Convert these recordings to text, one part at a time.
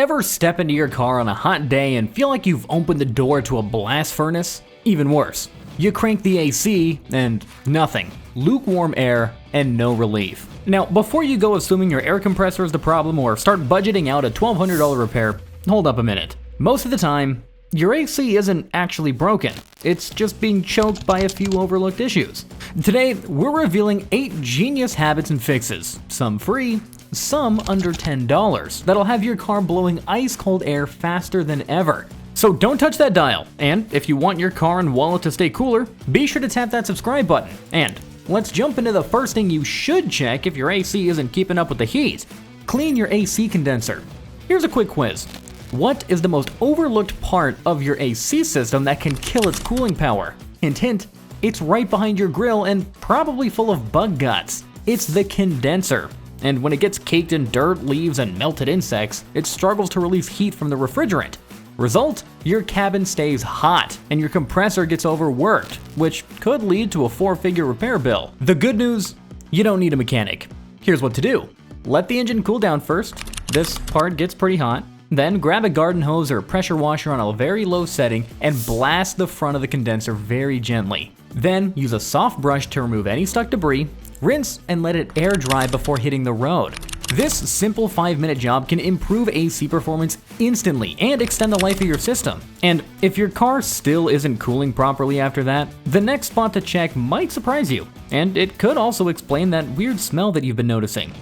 Ever step into your car on a hot day and feel like you've opened the door to a blast furnace? Even worse, you crank the AC and nothing. Lukewarm air and no relief. Now, before you go assuming your air compressor is the problem or start budgeting out a $1,200 repair, hold up a minute. Most of the time, your AC isn't actually broken. It's just being choked by a few overlooked issues. Today, we're revealing 8 genius habits and fixes, some free, some under $10, that'll have your car blowing ice cold air faster than ever. So don't touch that dial, and if you want your car and wallet to stay cooler, be sure to tap that subscribe button. And let's jump into the first thing you should check if your AC isn't keeping up with the heat. Clean your AC condenser. Here's a quick quiz. What is the most overlooked part of your AC system that can kill its cooling power? Hint hint, it's right behind your grill and probably full of bug guts. It's the condenser. And when it gets caked in dirt, leaves, and melted insects, it struggles to release heat from the refrigerant. Result? Your cabin stays hot, and your compressor gets overworked, which could lead to a 4-figure repair bill. The good news? You don't need a mechanic. Here's what to do. Let the engine cool down first. This part gets pretty hot. Then grab a garden hose or pressure washer on a very low setting and blast the front of the condenser very gently. Then use a soft brush to remove any stuck debris, rinse and let it air dry before hitting the road. This simple 5-minute job can improve AC performance instantly and extend the life of your system. And if your car still isn't cooling properly after that, the next spot to check might surprise you, and it could also explain that weird smell that you've been noticing.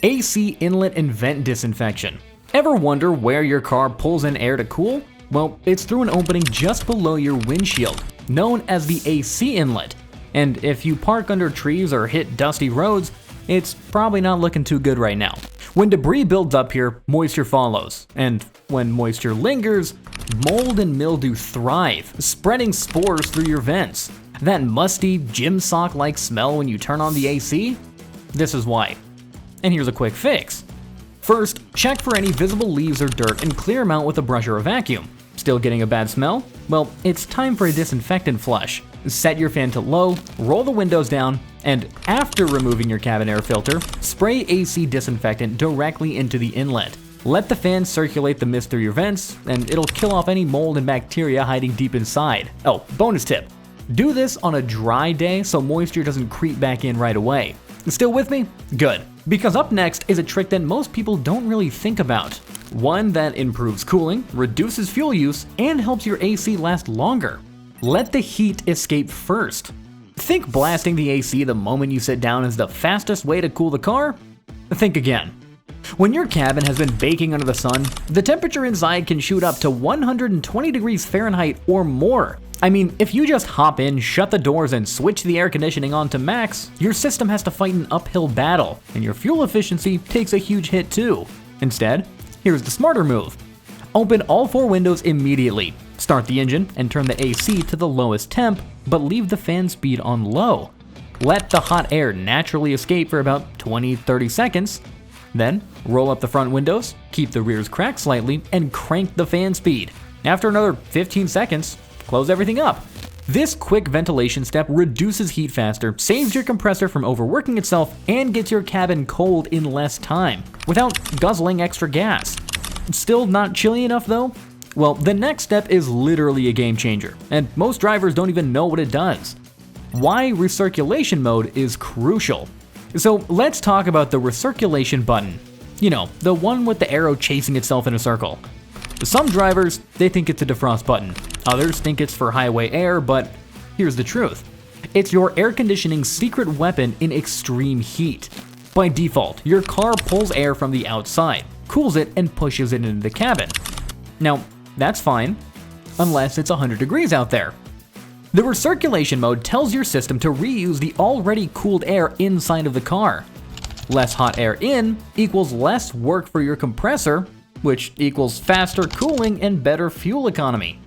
AC inlet and vent disinfection. Ever wonder where your car pulls in air to cool? Well, it's through an opening just below your windshield, known as the AC inlet. And if you park under trees or hit dusty roads, it's probably not looking too good right now. When debris builds up here, moisture follows. And when moisture lingers, mold and mildew thrive, spreading spores through your vents. That musty, gym sock-like smell when you turn on the AC? This is why. And here's a quick fix. First, check for any visible leaves or dirt and clear them out with a brush or a vacuum. Still getting a bad smell? Well, it's time for a disinfectant flush. Set your fan to low, roll the windows down, and after removing your cabin air filter, spray AC disinfectant directly into the inlet. Let the fan circulate the mist through your vents, and it'll kill off any mold and bacteria hiding deep inside. Oh, bonus tip. Do this on a dry day so moisture doesn't creep back in right away. Still with me? Good. Because up next is a trick that most people don't really think about. One that improves cooling, reduces fuel use, and helps your AC last longer. Let the heat escape first. Think blasting the AC the moment you sit down is the fastest way to cool the car? Think again. When your cabin has been baking under the sun, the temperature inside can shoot up to 120 degrees Fahrenheit or more. I mean, if you just hop in, shut the doors, and switch the air conditioning on to max, your system has to fight an uphill battle, and your fuel efficiency takes a huge hit too. Instead, here's the smarter move. Open all 4 windows immediately. Start the engine and turn the AC to the lowest temp, but leave the fan speed on low. Let the hot air naturally escape for about 20-30 seconds. Then, roll up the front windows, keep the rears cracked slightly, and crank the fan speed. After another 15 seconds, close everything up. This quick ventilation step reduces heat faster, saves your compressor from overworking itself, and gets your cabin cold in less time, without guzzling extra gas. Still not chilly enough though? Well, the next step is literally a game changer, and most drivers don't even know what it does. Why recirculation mode is crucial. So let's talk about the recirculation button. You know, the one with the arrow chasing itself in a circle. Some drivers, they think it's a defrost button. Others think it's for highway air, but here's the truth. It's your air conditioning's secret weapon in extreme heat. By default, your car pulls air from the outside, cools it, and pushes it into the cabin. Now, that's fine, unless it's 100 degrees out there. The recirculation mode tells your system to reuse the already cooled air inside of the car. Less hot air in equals less work for your compressor, which equals faster cooling and better fuel economy.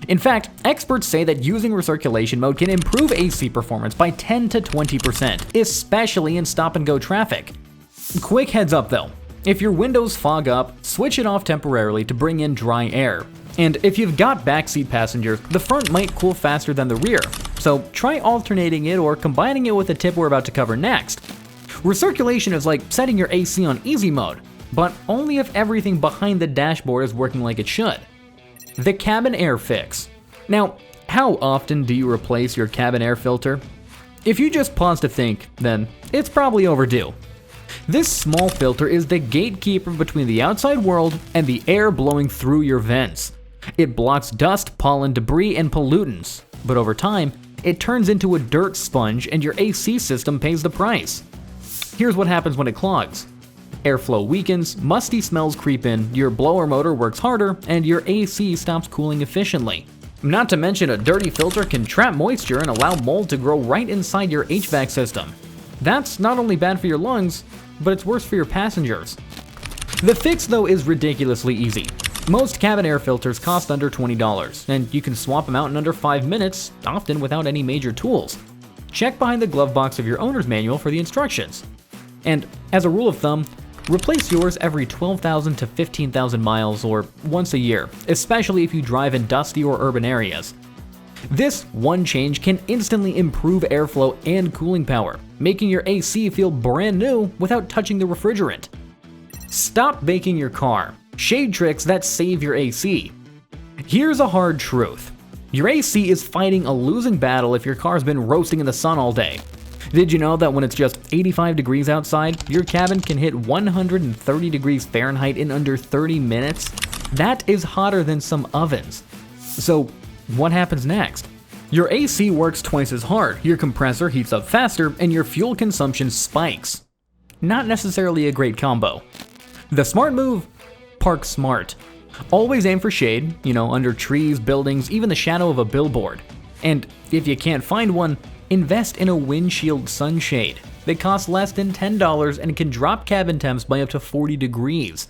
In fact, experts say that using recirculation mode can improve AC performance by 10 to 20%, especially in stop-and-go traffic. Quick heads up though, if your windows fog up, switch it off temporarily to bring in dry air. And if you've got backseat passengers, the front might cool faster than the rear, so try alternating it or combining it with a tip we're about to cover next. Recirculation is like setting your AC on easy mode. but only if everything behind the dashboard is working like it should. The cabin air fix. Now, how often do you replace your cabin air filter? If you just pause to think, then it's probably overdue. This small filter is the gatekeeper between the outside world and the air blowing through your vents. It blocks dust, pollen, debris, and pollutants, but over time, it turns into a dirt sponge and your AC system pays the price. Here's what happens when it clogs. Airflow weakens, musty smells creep in, your blower motor works harder, and your AC stops cooling efficiently. Not to mention, a dirty filter can trap moisture and allow mold to grow right inside your HVAC system. That's not only bad for your lungs, but it's worse for your passengers. The fix, though, is ridiculously easy. Most cabin air filters cost under $20, and you can swap them out in under 5 minutes, often without any major tools. Check behind the glove box of your owner's manual for the instructions. And as a rule of thumb, replace yours every 12,000 to 15,000 miles or once a year, especially if you drive in dusty or urban areas. This one change can instantly improve airflow and cooling power, making your AC feel brand new without touching the refrigerant. Stop baking your car. Shade tricks that save your AC. Here's a hard truth. Your AC is fighting a losing battle if your car's been roasting in the sun all day. Did you know that when it's just 85 degrees outside, your cabin can hit 130 degrees Fahrenheit in under 30 minutes? That is hotter than some ovens. So, what happens next? Your AC works twice as hard, your compressor heats up faster, and your fuel consumption spikes. Not necessarily a great combo. The smart move? Park smart. Always aim for shade, under trees, buildings, even the shadow of a billboard. And if you can't find one, invest in a windshield sunshade. They cost less than $10 and can drop cabin temps by up to 40 degrees.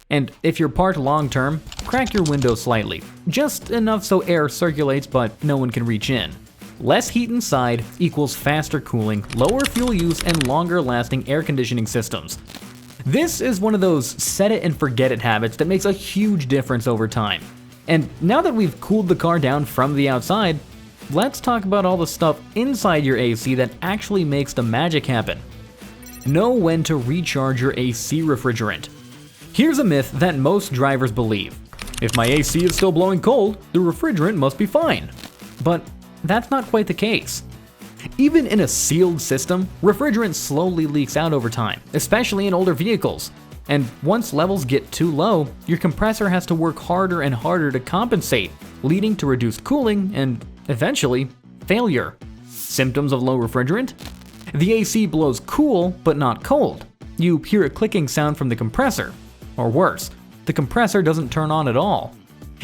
And if you're parked long term, crack your window slightly, just enough so air circulates but no one can reach in. Less heat inside equals faster cooling, lower fuel use, and longer lasting air conditioning systems. This is one of those set it and forget it habits that makes a huge difference over time. And now that we've cooled the car down from the outside, let's talk about all the stuff inside your AC that actually makes the magic happen. Know when to recharge your AC refrigerant. Here's a myth that most drivers believe. If my AC is still blowing cold, the refrigerant must be fine. But that's not quite the case. Even in a sealed system, refrigerant slowly leaks out over time, especially in older vehicles. And once levels get too low, your compressor has to work harder and harder to compensate, leading to reduced cooling and, eventually, failure. Symptoms of low refrigerant? The AC blows cool, but not cold. You hear a clicking sound from the compressor. Or worse, the compressor doesn't turn on at all.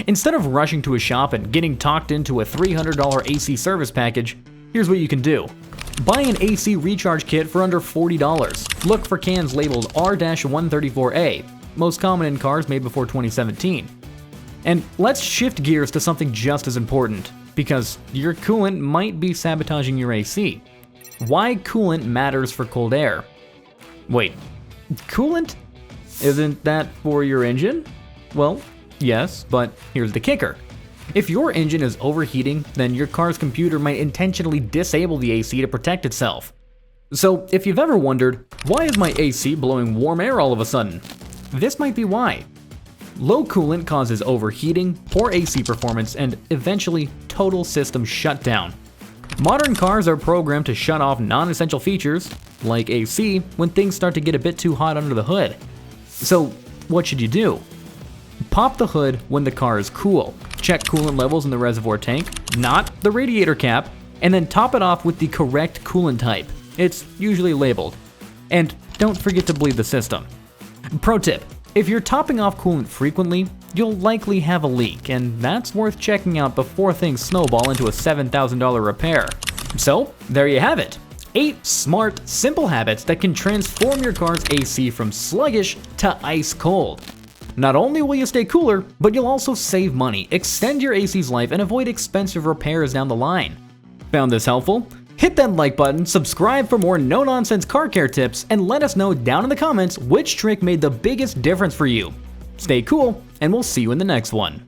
Instead of rushing to a shop and getting talked into a $300 AC service package, here's what you can do. Buy an AC recharge kit for under $40. Look for cans labeled R-134A, most common in cars made before 2017. And let's shift gears to something just as important, because your coolant might be sabotaging your AC. Why coolant matters for cold air. Wait, coolant? Isn't that for your engine? Well, yes, but here's the kicker. If your engine is overheating, then your car's computer might intentionally disable the AC to protect itself. So if you've ever wondered, why is my AC blowing warm air all of a sudden? This might be why. Low coolant causes overheating, poor AC performance, and eventually total system shutdown. Modern cars are programmed to shut off non-essential features, like AC, when things start to get a bit too hot under the hood. So what should you do? Pop the hood when the car is cool. Check coolant levels in the reservoir tank, not the radiator cap, and then top it off with the correct coolant type. It's usually labeled. And don't forget to bleed the system. Pro tip, if you're topping off coolant frequently, you'll likely have a leak, and that's worth checking out before things snowball into a $7,000 repair. So, there you have it. 8 smart, simple habits that can transform your car's AC from sluggish to ice cold. Not only will you stay cooler, but you'll also save money, extend your AC's life, and avoid expensive repairs down the line. Found this helpful? Hit that like button, subscribe for more no-nonsense car care tips, and let us know down in the comments which trick made the biggest difference for you. Stay cool, and we'll see you in the next one.